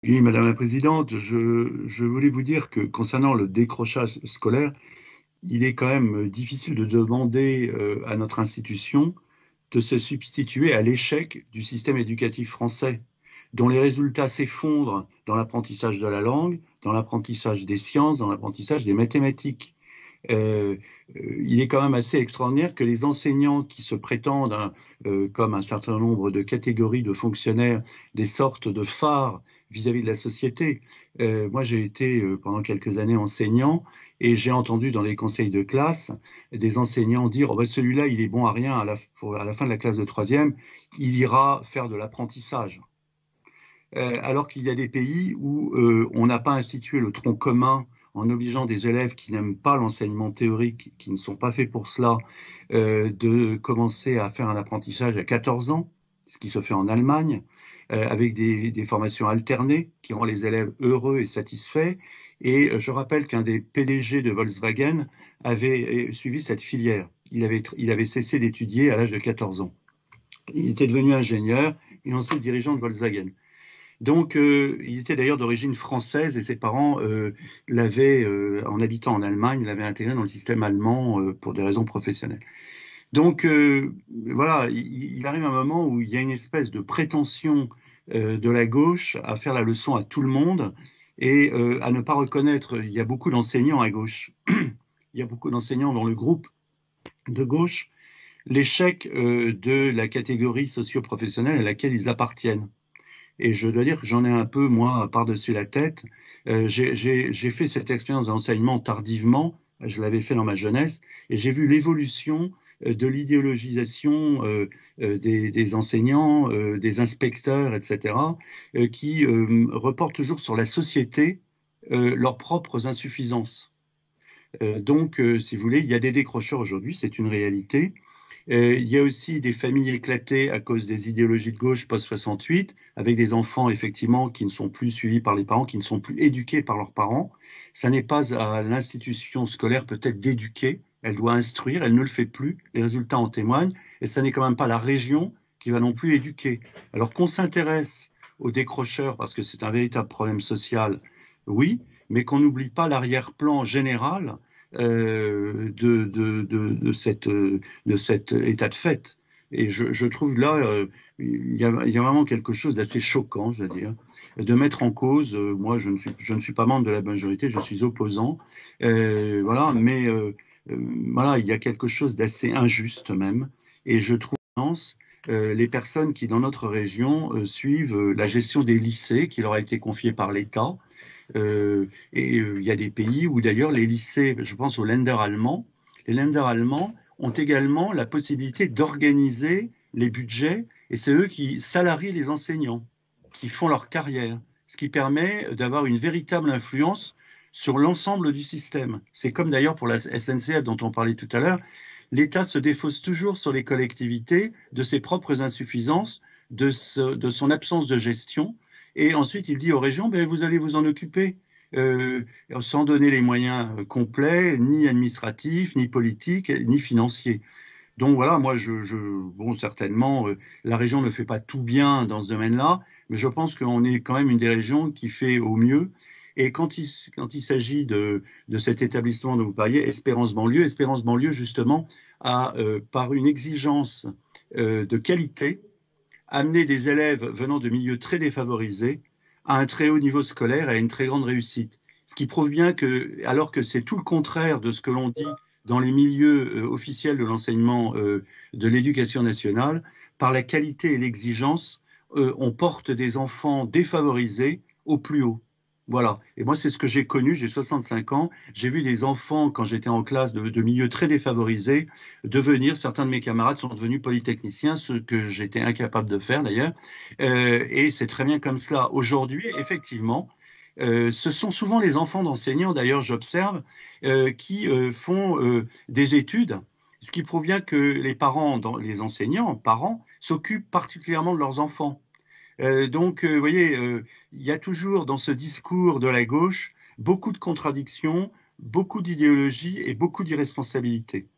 Oui, Madame la Présidente, je voulais vous dire que concernant le décrochage scolaire, il est quand même difficile de demander à notre institution de se substituer à l'échec du système éducatif français, dont les résultats s'effondrent dans l'apprentissage de la langue, dans l'apprentissage des sciences, dans l'apprentissage des mathématiques. Euh, il est quand même assez extraordinaire que les enseignants qui se prétendent, hein, comme un certain nombre de catégories de fonctionnaires, des sortes de phares vis-à-vis de la société. Moi, j'ai été pendant quelques années enseignant et j'ai entendu dans les conseils de classe des enseignants dire oh, ben, celui-là, il est bon à rien à la fin de la classe de troisième, il ira faire de l'apprentissage. Alors qu'il y a des pays où on n'a pas institué le tronc commun en obligeant des élèves qui n'aiment pas l'enseignement théorique, qui ne sont pas faits pour cela, de commencer à faire un apprentissage à 14 ans, ce qui se fait en Allemagne, avec des formations alternées qui rendent les élèves heureux et satisfaits. Et je rappelle qu'un des PDG de Volkswagen avait suivi cette filière. Il avait cessé d'étudier à l'âge de 14 ans. Il était devenu ingénieur et ensuite dirigeant de Volkswagen. Donc, il était d'ailleurs d'origine française et ses parents l'avaient, en habitant en Allemagne, l'avaient intégré dans le système allemand pour des raisons professionnelles. Donc, voilà, il arrive un moment où il y a une espèce de prétention de la gauche à faire la leçon à tout le monde et à ne pas reconnaître. Il y a beaucoup d'enseignants à gauche. Il y a beaucoup d'enseignants dans le groupe de gauche, l'échec de la catégorie socio-professionnelle à laquelle ils appartiennent. Et je dois dire que j'en ai un peu, moi, par-dessus la tête. J'ai fait cette expérience d'enseignement tardivement, je l'avais fait dans ma jeunesse, et j'ai vu l'évolution de l'idéologisation des enseignants, des inspecteurs, etc., qui reportent toujours sur la société leurs propres insuffisances. Donc, si vous voulez, il y a des décrocheurs aujourd'hui, c'est une réalité. Il y a aussi des familles éclatées à cause des idéologies de gauche post-68, avec des enfants effectivement qui ne sont plus suivis par les parents, qui ne sont plus éduqués par leurs parents. Ça n'est pas à l'institution scolaire peut-être d'éduquer, elle doit instruire, elle ne le fait plus, les résultats en témoignent, et ça n'est quand même pas la région qui va non plus éduquer. Alors qu'on s'intéresse aux décrocheurs parce que c'est un véritable problème social, oui, mais qu'on n'oublie pas l'arrière-plan général de cet état de fait. Et je trouve là, il y a vraiment quelque chose d'assez choquant, je veux dire, de mettre en cause, moi je ne suis pas membre de la majorité, je suis opposant, voilà, mais voilà, il y a quelque chose d'assez injuste même, et je trouve les personnes qui, dans notre région, suivent la gestion des lycées qui leur a été confiée par l'État, il y a des pays où d'ailleurs les lycées, je pense aux Länder allemands, les Länder allemands ont également la possibilité d'organiser les budgets et c'est eux qui salarient les enseignants, qui font leur carrière, ce qui permet d'avoir une véritable influence sur l'ensemble du système. C'est comme d'ailleurs pour la SNCF dont on parlait tout à l'heure, l'État se défausse toujours sur les collectivités de ses propres insuffisances, de son absence de gestion et ensuite, il dit aux régions, ben, vous allez vous en occuper, euh, sans donner les moyens complets, ni administratifs, ni politiques, ni financiers. Donc voilà, moi, bon, certainement, la région ne fait pas tout bien dans ce domaine-là, mais je pense qu'on est quand même une des régions qui fait au mieux. Et quand il s'agit de cet établissement dont vous parliez, Espérance Banlieue, justement, a, par une exigence de qualité, amener des élèves venant de milieux très défavorisés à un très haut niveau scolaire et à une très grande réussite. Ce qui prouve bien que, alors que c'est tout le contraire de ce que l'on dit dans les milieux officiels de l'enseignement de l'éducation nationale, par la qualité et l'exigence, on porte des enfants défavorisés au plus haut. Voilà. Et moi, c'est ce que j'ai connu. J'ai 65 ans. J'ai vu des enfants, quand j'étais en classe de milieux très défavorisés, devenir, certains de mes camarades sont devenus polytechniciens, ce que j'étais incapable de faire d'ailleurs. Et c'est très bien comme cela. Aujourd'hui, effectivement, ce sont souvent les enfants d'enseignants, d'ailleurs, j'observe, qui font des études, ce qui prouve bien que les parents, les enseignants, parents, s'occupent particulièrement de leurs enfants. Donc, vous voyez, il y a toujours dans ce discours de la gauche beaucoup de contradictions, beaucoup d'idéologie et beaucoup d'irresponsabilité.